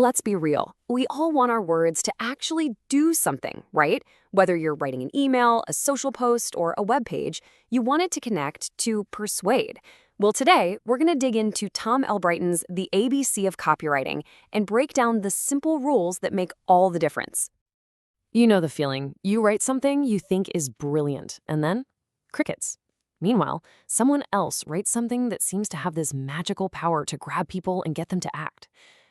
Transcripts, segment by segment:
Let's be real. We all want our words to actually do something, right? Whether you're writing an email, a social post, or a web page, you want it to connect to persuade. Well, today, we're going to dig into Tom Albrighton's The ABC of Copywriting and break down the simple rules that make all the difference. You know the feeling. You write something you think is brilliant, and then crickets. Meanwhile, someone else writes something that seems to have this magical power to grab people and get them to act.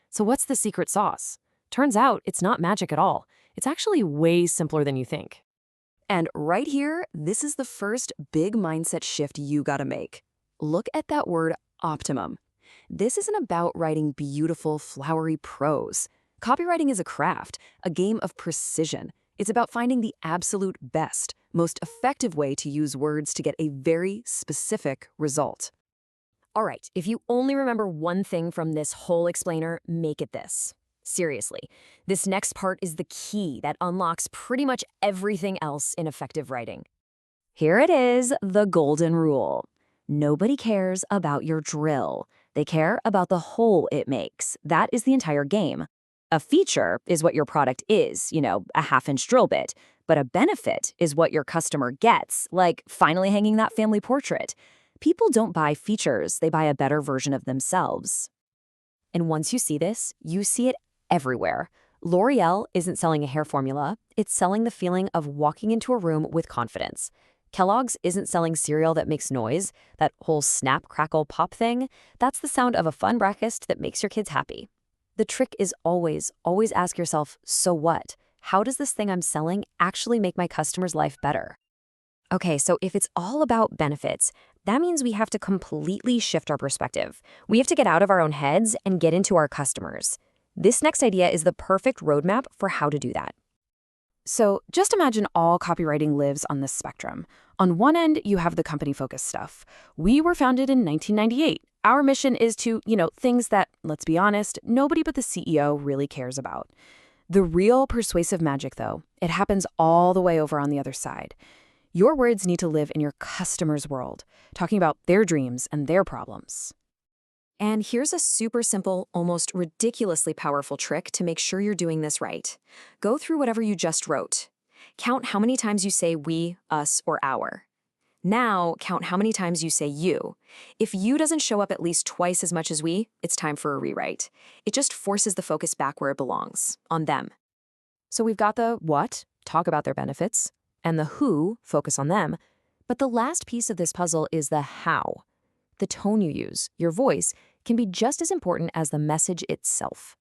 So what's the secret sauce? Turns out it's not magic at all. It's actually way simpler than you think. And right here, this is the first big mindset shift you gotta make. Look at that word optimum. This isn't about writing beautiful, flowery prose. Copywriting is a craft, a game of precision. It's about finding the absolute best, most effective way to use words to get a very specific result. All right, if you only remember one thing from this whole explainer, make it this. Seriously, this next part is the key that unlocks pretty much everything else in effective writing. Here it is, the golden rule. Nobody cares about your drill. They care about the hole it makes. That is the entire game. A feature is what your product is, a half-inch drill bit. But a benefit is what your customer gets, like finally hanging that family portrait. People don't buy features, they buy a better version of themselves. And once you see this, you see it everywhere. L'Oreal isn't selling a hair formula, it's selling the feeling of walking into a room with confidence. Kellogg's isn't selling cereal that makes noise, that whole snap, crackle, pop thing. That's the sound of a fun breakfast that makes your kids happy. The trick is always ask yourself, so what? How does this thing I'm selling actually make my customer's life better? Okay, so if it's all about benefits, that means we have to completely shift our perspective. We have to get out of our own heads and get into our customers. This next idea is the perfect roadmap for how to do that. So just imagine all copywriting lives on this spectrum. On one end, you have the company-focused stuff. We were founded in 1998. Our mission is to, things that, let's be honest, nobody but the CEO really cares about. The real persuasive magic, though, it happens all the way over on the other side. Your words need to live in your customer's world, talking about their dreams and their problems. And here's a super simple, almost ridiculously powerful trick to make sure you're doing this right. Go through whatever you just wrote. Count how many times you say we, us, or our. Now, count how many times you say you. If you doesn't show up at least twice as much as we, it's time for a rewrite. It just forces the focus back where it belongs, on them. So we've got the what, talk about their benefits, and the who, focus on them. But the last piece of this puzzle is the how. The tone you use, your voice, can be just as important as the message itself.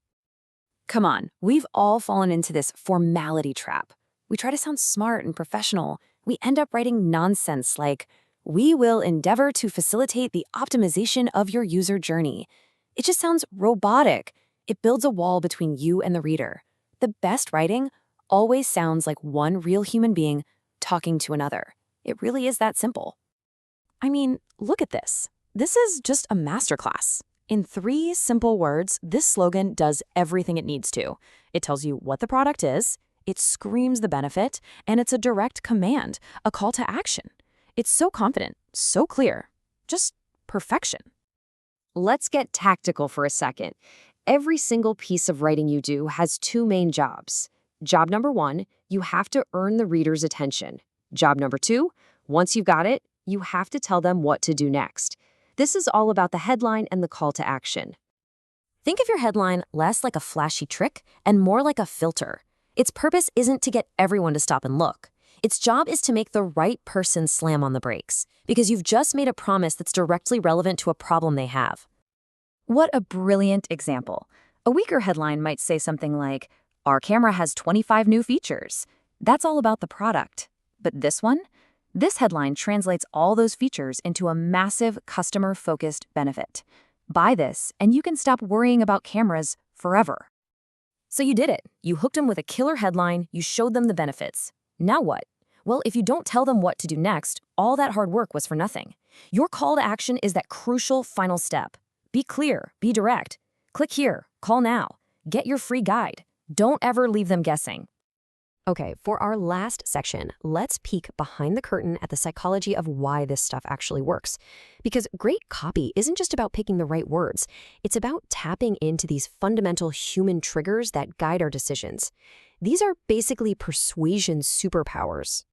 Come on, we've all fallen into this formality trap. We try to sound smart and professional. We end up writing nonsense like, we will endeavor to facilitate the optimization of your user journey. It just sounds robotic. It builds a wall between you and the reader. The best writing always sounds like one real human being talking to another. It really is that simple. I mean, look at this. This is just a masterclass. In 3 simple words, this slogan does everything it needs to. It tells you what the product is, it screams the benefit, and it's a direct command, a call to action. It's so confident, so clear, just perfection. Let's get tactical for a second. Every single piece of writing you do has 2 main jobs. Job number 1, you have to earn the reader's attention. Job number 2, once you've got it, you have to tell them what to do next. This is all about the headline and the call to action. Think of your headline less like a flashy trick and more like a filter. Its purpose isn't to get everyone to stop and look. Its job is to make the right person slam on the brakes, because you've just made a promise that's directly relevant to a problem they have. What a brilliant example. A weaker headline might say something like, "Our camera has 25 new features." That's all about the product. But this one? This headline translates all those features into a massive customer-focused benefit. Buy this, and you can stop worrying about cameras forever. So you did it. You hooked them with a killer headline, you showed them the benefits. Now what? Well, if you don't tell them what to do next, all that hard work was for nothing. Your call to action is that crucial final step. Be clear, be direct. Click here, call now, get your free guide. Don't ever leave them guessing. Okay, for our last section, let's peek behind the curtain at the psychology of why this stuff actually works. Because great copy isn't just about picking the right words, it's about tapping into these fundamental human triggers that guide our decisions. These are basically persuasion superpowers.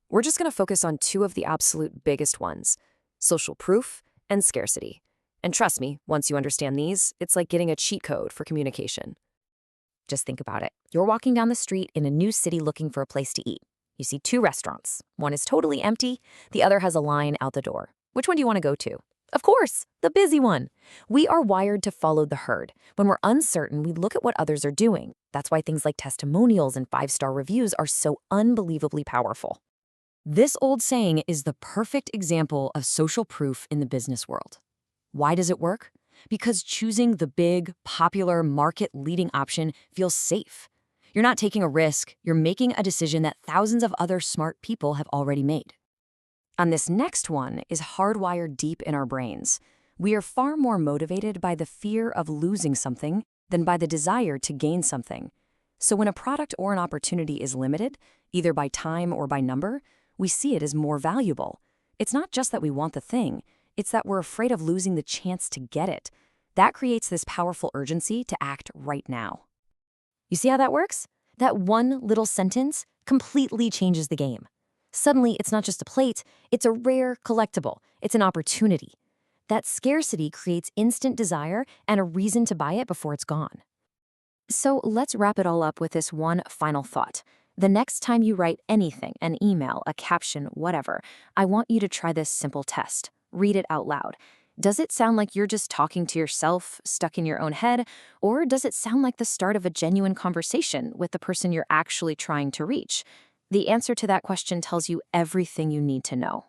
We're just going to focus on two of the absolute biggest ones: social proof and scarcity. And trust me, once you understand these, it's like getting a cheat code for communication. Just think about it. You're walking down the street in a new city looking for a place to eat. You see two restaurants. One is totally empty, the other has a line out the door. Which one do you want to go to? Of course, the busy one. We are wired to follow the herd. When we're uncertain, we look at what others are doing. That's why things like testimonials and 5-star reviews are so unbelievably powerful. This old saying is the perfect example of social proof in the business world. Why does it work? Because choosing the big, popular, market-leading option feels safe. You're not taking a risk, you're making a decision that thousands of other smart people have already made. And this next one is hardwired deep in our brains. We are far more motivated by the fear of losing something than by the desire to gain something. So when a product or an opportunity is limited, either by time or by number, we see it as more valuable. It's not just that we want the thing, it's that we're afraid of losing the chance to get it. That creates this powerful urgency to act right now. You see how that works? That one little sentence completely changes the game. Suddenly, it's not just a plate, it's a rare collectible. It's an opportunity. That scarcity creates instant desire and a reason to buy it before it's gone. So let's wrap it all up with this one final thought. The next time you write anything, an email, a caption, whatever, I want you to try this simple test. Read it out loud. Does it sound like you're just talking to yourself, stuck in your own head, or does it sound like the start of a genuine conversation with the person you're actually trying to reach? The answer to that question tells you everything you need to know.